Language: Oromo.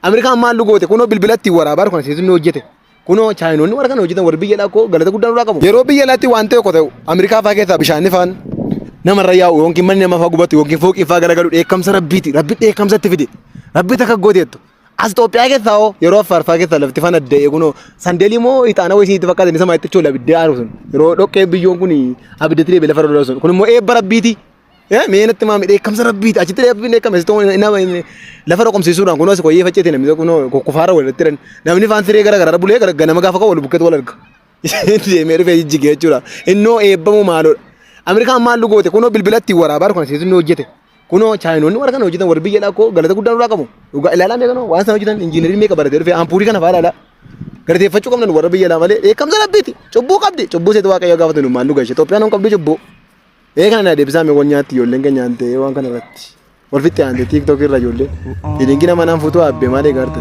Amerikaan maal lugoote kunoo bilbilatti waraabaa kun asitti hojjete. Kunoo chaayinoonni warra kana hojjetan warra biyya lakkoo galata guddaa nurraa qabu. Yeroo biyya laatti waan ta'e qote Amerikaa fa'aa keessaa bishaan faan namarra yaa'u yookiin manni nama fa'aa gubatu yookiin fooqii fa'aa garagalu dheekkamsa rabbiiti. Rabbi dheekkamsatti fide. Rabbi takka gooteettu. As Itoophiyaa keessaa hoo yeroo Affaar fa'aa keessaa lafti faan adda'e kunoo sandeelii moo ixaana wayii itti fakkaatan isa maayitti choola abidda aaru sun. Yeroo dhoqqee biyyoon kun abidda tiree beela farda sun. Kun immoo eebba rabbiiti. Meenatti maami dheekkamsa rabbiiti. Achitti dheekkamsi dheekkamsi lafa roqomsiisuudhaan kunoo as koyyee facceeti namni kunoo kufaara walitti jiran namni faan siree gara bulee ganama gaafa qabu wal bukkeetu wal arga. Deemee dhufee jijjigee jechuudha. Innoo eebbamu maaloodha. Amerikaan maal lugoote kunoo bilbilatti waraabaa kun asitti hojjete. Kunoo chaayinoonni warra kana hojjetan warra biyya lakkoo galata guddaa nurraa qabu. Ilaalaa meeqa waan sana hojjetan injiinarii meeqa baratee dhufee ampuurii kana fa'aa ilaalaa. Galateeffachuu qabnan warra biyya laa malee dheekkamsa rabbiiti. Cubbuu qabdi. Cubbuu seetu waaqayyo gaafatan maal luga ishee Itoophiyaan hin qabdu cubbuu. Eegan na deebisaa meewwan nyaatti ijoolleen keenya nyaante waan kana irratti wal fixee nyaante TikTok irra ijoollee. Hidhiingi nama naan fuutuu abbee malee gaarte.